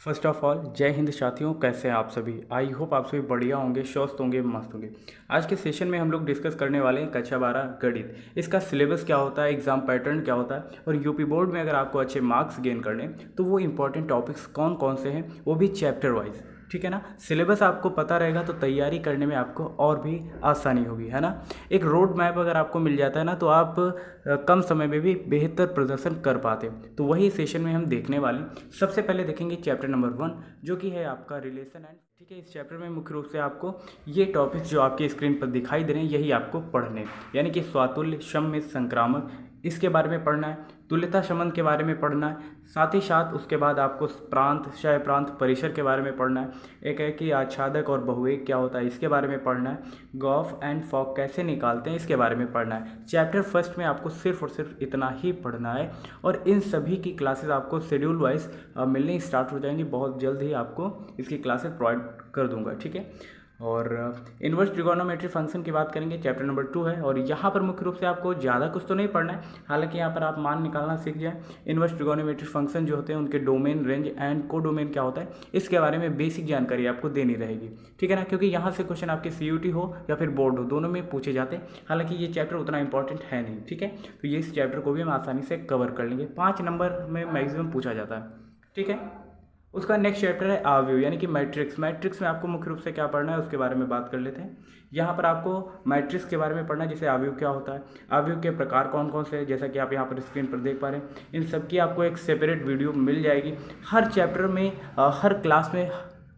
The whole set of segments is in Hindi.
फर्स्ट ऑफ ऑल जय हिंद साथियों, कैसे हैं आप सभी। आई होप आप सभी बढ़िया होंगे, स्वस्थ होंगे, मस्त होंगे। आज के सेशन में हम लोग डिस्कस करने वाले हैं कक्षा 12 गणित। इसका सिलेबस क्या होता है, एग्जाम पैटर्न क्या होता है, और यूपी बोर्ड में अगर आपको अच्छे मार्क्स गेन करने तो वो इंपॉर्टेंट टॉपिक्स कौन कौन से हैं, वो भी चैप्टर वाइज। ठीक है ना। सिलेबस आपको पता रहेगा तो तैयारी करने में आपको और भी आसानी होगी, है ना। एक रोड मैप अगर आपको मिल जाता है ना तो आप कम समय में भी बेहतर प्रदर्शन कर पाते। तो वही सेशन में हम देखने वाले। सबसे पहले देखेंगे चैप्टर नंबर 1, जो कि है आपका रिलेशन एंड। ठीक है, इस चैप्टर में मुख्य रूप से आपको ये टॉपिक्स जो आपकी स्क्रीन पर दिखाई दे रहे हैं यही आपको पढ़ने, यानी कि स्वातुल्य, सममित, संक्रामक, इसके बारे में पढ़ना है। तुल्यता संबंध के बारे में पढ़ना है। साथ ही साथ उसके बाद आपको प्रांत, क्षय प्रांत, परिसर के बारे में पढ़ना है। एक है कि आच्छादक और बहुएक क्या होता है, इसके बारे में पढ़ना है। गॉफ एंड फॉक कैसे निकालते हैं, इसके बारे में पढ़ना है। चैप्टर फर्स्ट में आपको सिर्फ और सिर्फ इतना ही पढ़ना है, और इन सभी की क्लासेस आपको शेड्यूल वाइज मिलने स्टार्ट हो जाएंगी। बहुत जल्द ही आपको इसकी क्लासेस प्रोवाइड कर दूंगा। ठीक है। और इन्वर्स ट्रिगोनोमेट्री फंक्शन की बात करेंगे, चैप्टर नंबर 2 है। और यहाँ पर मुख्य रूप से आपको ज़्यादा कुछ तो नहीं पढ़ना है, हालांकि यहाँ पर आप मान निकालना सीख जाएं। इन्वर्स ट्रिगोनोमेट्री फंक्शन जो होते हैं उनके डोमेन, रेंज एंड को डोमेन क्या होता है, इसके बारे में बेसिक जानकारी आपको देनी रहेगी। ठीक है ना, क्योंकि यहाँ से क्वेश्चन आपके CUT हो या फिर बोर्ड हो, दोनों में पूछे जाते हैं। हालांकि ये चैप्टर उतना इंपॉर्टेंट है नहीं। ठीक है, तो ये इस चैप्टर को भी हम आसानी से कवर कर लेंगे। 5 नंबर में मैक्सिमम पूछा जाता है। ठीक है। उसका नेक्स्ट चैप्टर है आव्यूह, यानी कि मैट्रिक्स। मैट्रिक्स में आपको मुख्य रूप से क्या पढ़ना है उसके बारे में बात कर लेते हैं। यहाँ पर आपको मैट्रिक्स के बारे में पढ़ना है, जैसे आव्यूह क्या होता है, आव्यूह के प्रकार कौन कौन से हैं, जैसा कि आप यहाँ पर स्क्रीन पर देख पा रहे हैं। इन सब की आपको एक सेपरेट वीडियो मिल जाएगी। हर चैप्टर में हर क्लास में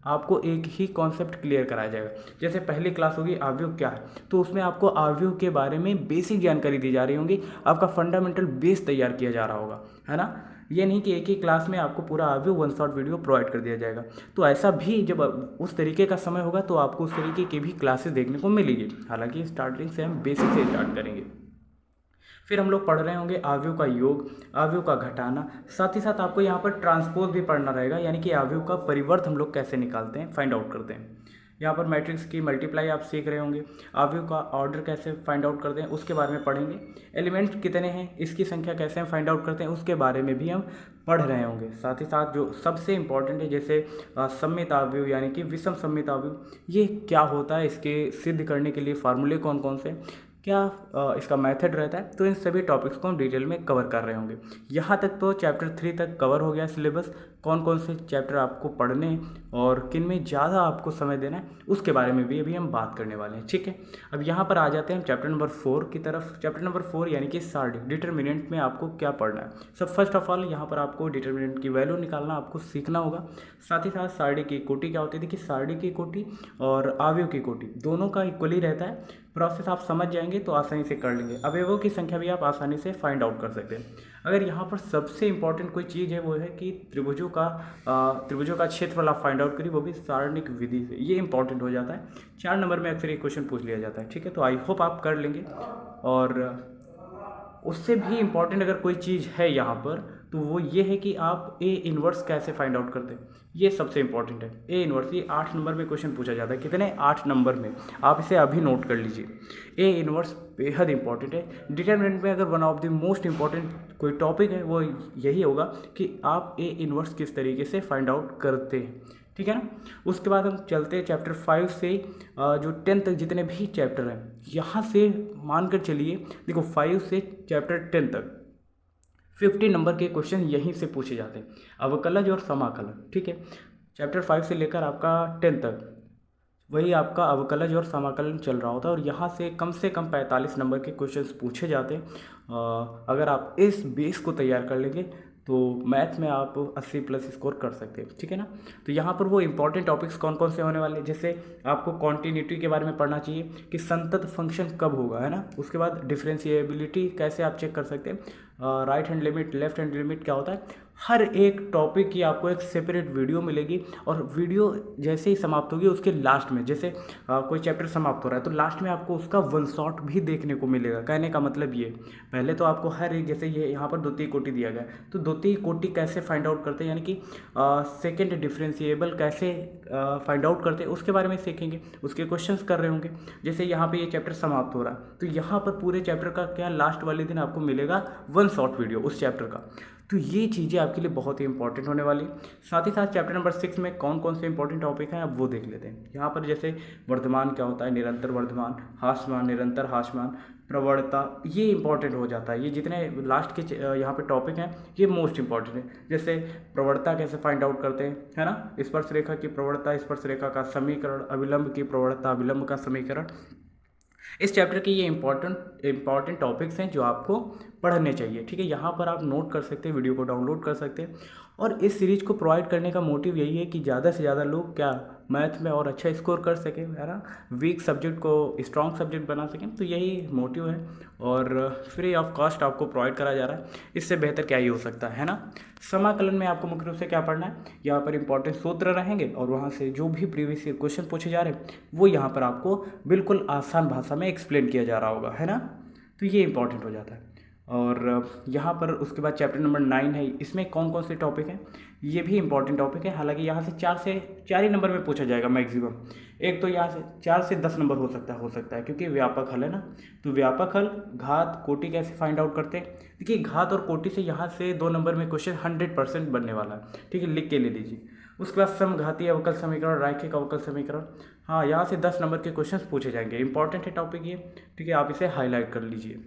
आपको एक ही कॉन्सेप्ट क्लियर कराया जाएगा। जैसे पहली क्लास होगी आव्यूह क्या है, तो उसमें आपको आव्यूह के बारे में बेसिक जानकारी दी जा रही होगी। आपका फंडामेंटल बेस तैयार किया जा रहा होगा, है ना। ये नहीं कि एक ही क्लास में आपको पूरा आव्यूह 1 शॉट वीडियो प्रोवाइड कर दिया जाएगा। तो ऐसा भी जब उस तरीके का समय होगा तो आपको उस तरीके की भी क्लासेस देखने को मिलेगी। हालांकि स्टार्टिंग से हम बेसिक से स्टार्ट करेंगे। फिर हम लोग पढ़ रहे होंगे आव्यूह का योग, आव्यूह का घटाना। साथ ही साथ आपको यहाँ पर ट्रांसपोज भी पढ़ना रहेगा, यानी कि आव्यूह का परिवर्त हम लोग कैसे निकालते हैं, फाइंड आउट करते हैं। यहाँ पर मैट्रिक्स की मल्टीप्लाई आप सीख रहे होंगे। आव्यूह का ऑर्डर कैसे फाइंड आउट करते हैं उसके बारे में पढ़ेंगे। एलिमेंट कितने हैं, इसकी संख्या कैसे हम फाइंड आउट करते हैं उसके बारे में भी हम पढ़ रहे होंगे। साथ ही साथ जो सबसे इम्पॉर्टेंट है, जैसे सममित आव्यूह यानी कि विषम सममित आव्यूह, ये क्या होता है, इसके सिद्ध करने के लिए फार्मूले कौन कौन से, क्या इसका मेथड रहता है, तो इन सभी टॉपिक्स को हम डिटेल में कवर कर रहे होंगे। यहाँ तक तो चैप्टर 3 तक कवर हो गया सिलेबस। कौन कौन से चैप्टर आपको पढ़ने हैं और किन में ज़्यादा आपको समय देना है उसके बारे में भी अभी हम बात करने वाले हैं। ठीक है, अब यहाँ पर आ जाते हैं हम चैप्टर नंबर 4 की तरफ। चैप्टर नंबर 4 यानी कि सारणी, डिटर्मिनेंट में आपको क्या पढ़ना है। सब फर्स्ट ऑफ ऑल यहाँ पर आपको डिटर्मिनेंट की वैल्यू निकालना आपको सीखना होगा। साथ ही साथ सारणी की कोटि क्या होती थी, कि सारणी की कोटि और आव्यूह की कोटि दोनों का इक्वली रहता है। प्रोसेस आप समझ जाएंगे तो आसानी से कर लेंगे। अवयवों की संख्या भी आप आसानी से फाइंड आउट कर सकते हैं। अगर यहाँ पर सबसे इंपॉर्टेंट कोई चीज़ है वो है कि त्रिभुजों का क्षेत्रफल आप फाइंड आउट करिए, वो भी सारणिक विधि से। ये इंपॉर्टेंट हो जाता है। 4 नंबर में अक्सर ये क्वेश्चन पूछ लिया जाता है। ठीक है, तो आई होप आप कर लेंगे। और उससे भी इम्पॉर्टेंट अगर कोई चीज़ है यहाँ पर तो वो ये है कि आप ए इन्वर्स कैसे फाइंड आउट करते हैं। ये सबसे इंपॉर्टेंट है। ए इन्वर्स, ये 8 नंबर में क्वेश्चन पूछा जाता है। कितने, 8 नंबर में। आप इसे अभी नोट कर लीजिए। ए इन्वर्स बेहद इंपॉर्टेंट है। डिटरमिनेंट में अगर one of the most important कोई टॉपिक है वो यही होगा कि आप ए इन्वर्स किस तरीके से फाइंड आउट करते हैं। ठीक है ना। उसके बाद हम चलते हैं चैप्टर 5 से जो 10 तक जितने भी चैप्टर हैं, यहाँ से मानकर चलिए, देखो 5 से चैप्टर 10 तक 50 नंबर के क्वेश्चन यहीं से पूछे जाते हैं, अवकलज और समाकलन। ठीक है, चैप्टर 5 से लेकर आपका 10 तक वही आपका अवकलज और समाकलन चल रहा होता है, और यहाँ से कम 45 नंबर के क्वेश्चंस पूछे जाते हैं। अगर आप इस बेस को तैयार कर लेंगे तो मैथ में आप 80+ स्कोर कर सकते हैं। ठीक है ना। तो यहाँ पर वो इंपॉर्टेंट टॉपिक्स कौन कौन से होने वाले हैं, जैसे आपको कॉन्टिन्यूटी के बारे में पढ़ना चाहिए कि संतत फंक्शन कब होगा, है ना। उसके बाद डिफरेंशिएबिलिटी कैसे आप चेक कर सकते हैं, right hand limit, left hand limit क्या होता है। हर एक टॉपिक की आपको एक सेपरेट वीडियो मिलेगी, और वीडियो जैसे ही समाप्त होगी उसके लास्ट में, जैसे कोई चैप्टर समाप्त हो रहा है तो लास्ट में आपको उसका 1 शॉट भी देखने को मिलेगा। कहने का मतलब ये, पहले तो आपको हर एक, जैसे ये यहाँ पर द्वितीय कोटि दिया गया है तो द्वितीय कोटि कैसे फाइंड आउट करते हैं, यानी कि सेकेंड डिफरेंशिएबल कैसे फाइंड आउट करते हैं उसके बारे में सीखेंगे। उसके क्वेश्चंस कर रहे होंगे। जैसे यहाँ पे ये चैप्टर समाप्त हो रहा है तो यहाँ पर पूरे चैप्टर का क्या लास्ट वाले दिन आपको मिलेगा 1 शॉट वीडियो उस चैप्टर का। तो ये चीज़ें आपके लिए बहुत ही इंपॉर्टेंट होने वाली। साथ ही साथ चैप्टर नंबर 6 में कौन कौन से इंपॉर्टेंट टॉपिक हैं अब वो देख लेते हैं। यहाँ पर जैसे वर्धमान क्या होता है, निरंतर वर्धमान, हास्यमान, निरंतर हास्यमान, प्रवणता, ये इंपॉर्टेंट हो जाता है। ये जितने लास्ट के यहाँ पे टॉपिक हैं ये मोस्ट इंपॉर्टेंट है। जैसे प्रवणता कैसे फाइंड आउट करते हैं, है ना, स्पर्श रेखा की प्रवणता, स्पर्श रेखा का समीकरण, अविलंब की प्रवणता, अविलंब का समीकरण। इस चैप्टर के ये इंपॉर्टेंट टॉपिक्स हैं जो आपको पढ़ने चाहिए। ठीक है, यहाँ पर आप नोट कर सकते हैं, वीडियो को डाउनलोड कर सकते हैं। और इस सीरीज को प्रोवाइड करने का मोटिव यही है कि ज़्यादा से ज़्यादा लोग क्या मैथ में और अच्छा स्कोर कर सकें, है ना, वीक सब्जेक्ट को स्ट्रॉन्ग सब्जेक्ट बना सकें। तो यही मोटिव है और फ्री ऑफ कॉस्ट आपको प्रोवाइड करा जा रहा है। इससे बेहतर क्या ही हो सकता है ना। समाकलन में आपको मुख्य रूप से क्या पढ़ना है, यहाँ पर इंपॉर्टेंट सूत्र रहेंगे और वहाँ से जो भी प्रीवियस ईयर क्वेश्चन पूछे जा रहे हैं वो यहाँ पर आपको बिल्कुल आसान भाषा में एक्सप्लेन किया जा रहा होगा, है ना। तो ये इंपॉर्टेंट हो जाता है। और यहाँ पर उसके बाद चैप्टर नंबर 9 है, इसमें कौन कौन से टॉपिक हैं, ये भी इंपॉर्टेंट टॉपिक है। हालांकि यहाँ से 4 ही नंबर में पूछा जाएगा मैक्सिमम। एक तो यहाँ से 4 से 10 नंबर हो सकता है क्योंकि व्यापक हल है ना। तो व्यापक हल, घात, कोटि कैसे फाइंड आउट करते हैं। देखिए घात और कोटि से यहाँ से 2 नंबर में क्वेश्चन 100% बनने वाला है। ठीक है, लिख के ले लीजिए। उसके बाद समघाती अवकल समीकरण, रैखिक अवकल समीकरण, हाँ यहाँ से 10 नंबर के क्वेश्चन पूछे जाएंगे। इंपॉर्टेंट है टॉपिक ये। ठीक है, आप इसे हाईलाइट कर लीजिए।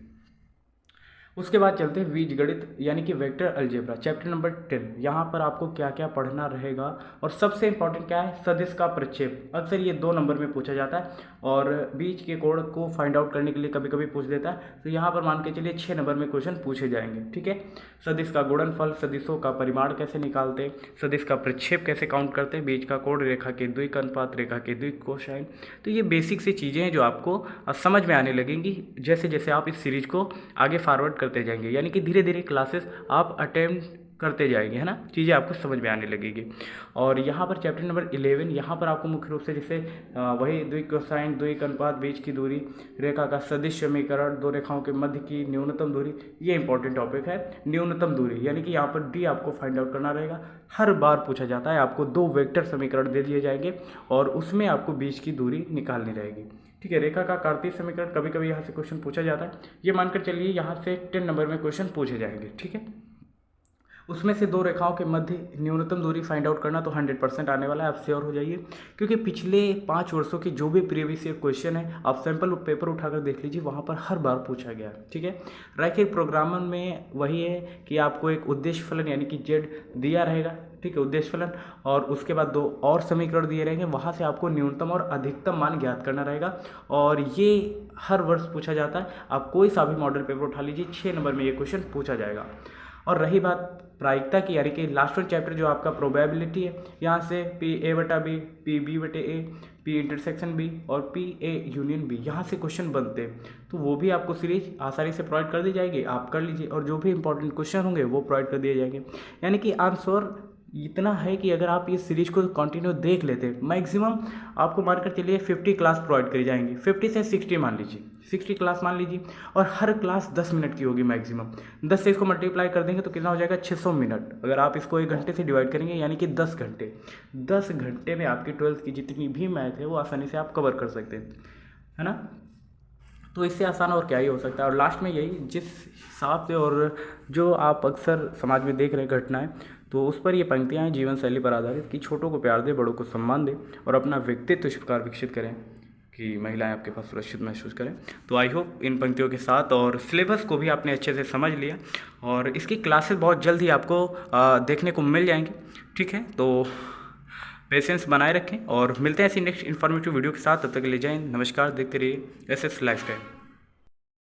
उसके बाद चलते हैं बीजगणित यानी कि वेक्टर अलजेब्रा, चैप्टर नंबर 10। यहाँ पर आपको क्या क्या पढ़ना रहेगा और सबसे इंपॉर्टेंट क्या है, सदिश का प्रक्षेप। अक्सर ये 2 नंबर में पूछा जाता है और बीच के कोण को फाइंड आउट करने के लिए कभी कभी पूछ देता है। तो यहाँ पर मान के चलिए 6 नंबर में क्वेश्चन पूछे जाएंगे। ठीक है, सदिश का गुणनफल, सदिशों का परिमाण कैसे निकालते, सदिश का प्रक्षेप कैसे काउंट करते, बीच का कोण, रेखा के द्विक अनुपात, रेखा के द्विक कोसाइन। तो ये बेसिक सी चीज़ें हैं जो आपको समझ में आने लगेंगी जैसे जैसे आप इस सीरीज को आगे फॉरवर्ड करते जाएंगे। यानी कि धीरे धीरे क्लासेस आप अटेम्प्ट करते जाएंगे, है ना, चीज़ें आपको समझ में आने लगेगी। और यहाँ पर चैप्टर नंबर 11, यहाँ पर आपको मुख्य रूप से जैसे वही द्विक कोसाइन, द्विक अनुपात, बीच की दूरी, रेखा का सदिश समीकरण, 2 रेखाओं के मध्य की न्यूनतम दूरी, ये इंपॉर्टेंट टॉपिक है। न्यूनतम दूरी यानी कि यहाँ पर डी आपको फाइंड आउट करना रहेगा। हर बार पूछा जाता है, आपको 2 वेक्टर समीकरण दे दिए जाएंगे और उसमें आपको बीच की दूरी निकालनी रहेगी। ठीक है, रेखा का कार्तीय समीकरण कभी कभी यहाँ से क्वेश्चन पूछा जाता है। ये मानकर चलिए यहाँ से 10 नंबर में क्वेश्चन पूछे जाएंगे। ठीक है, उसमें से 2 रेखाओं के मध्य न्यूनतम दूरी फाइंड आउट करना तो 100% आने वाला है, आप श्योर हो जाइए। क्योंकि पिछले 5 वर्षों के जो भी प्रीवियस ईयर क्वेश्चन है आप सैंपल पेपर उठाकर देख लीजिए, वहाँ पर हर बार पूछा गया है। ठीक है, रैखिक प्रोग्रामन में वही है कि आपको एक उद्देश्य फलन यानी कि जेड दिया रहेगा। ठीक है, उद्देश्य फलन, और उसके बाद 2 और समीकरण दिए रहेंगे, वहाँ से आपको न्यूनतम और अधिकतम मान ज्ञात करना रहेगा। और ये हर वर्ष पूछा जाता है। आप कोई सा भी मॉडल पेपर उठा लीजिए, 6 नंबर में ये क्वेश्चन पूछा जाएगा। और रही बात प्रायिकता की यानी कि लास्ट वन चैप्टर जो आपका प्रोबेबिलिटी है, यहाँ से PA/B, PB/A, P intersection B और PA यूनियन B, यहाँ से क्वेश्चन बनते हैं। तो वो भी आपको सीरीज आसानी से प्रोवाइड कर दी जाएगी, आप कर लीजिए। और जो भी इंपॉर्टेंट क्वेश्चन होंगे वो प्रोवाइड कर दिए जाएंगे। यानी कि आंसर इतना है कि अगर आप इस सीरीज को कंटिन्यू देख लेते मैक्सिमम आपको मानकर चलिए 50 क्लास प्रोवाइड करी जाएंगी। 50 से 60 मान लीजिए, 60 क्लास मान लीजिए। और हर क्लास 10 मिनट की होगी मैक्सिमम। 10 से इसको मल्टीप्लाई कर देंगे तो कितना हो जाएगा, 600 मिनट। अगर आप इसको 1 घंटे से डिवाइड करेंगे यानी कि 10 घंटे। 10 घंटे में आपकी 12th की जितनी भी मैथ है वो आसानी से आप कवर कर सकते हैं, है ना। तो इससे आसान और क्या ही हो सकता है। और लास्ट में यही, जिस हिसाब से और जो आप अक्सर समाज में देख रहे हैं घटनाएं, तो उस पर ये पंक्तियाँ हैं जीवन शैली पर आधारित कि छोटों को प्यार दे, बड़ों को सम्मान दे और अपना व्यक्तित्व इस प्रकार विकसित करें कि महिलाएं आपके पास सुरक्षित महसूस करें। तो आई होप इन पंक्तियों के साथ और सिलेबस को भी आपने अच्छे से समझ लिया और इसकी क्लासेस बहुत जल्द ही आपको देखने को मिल जाएंगी। ठीक है, तो पेशेंस बनाए रखें और मिलते हैं ऐसी नेक्स्ट इन्फॉर्मेटिव वीडियो के साथ। तब तक के लिए जय हिंद, नमस्कार। देखते रहिए SS लाइफस्टाइल।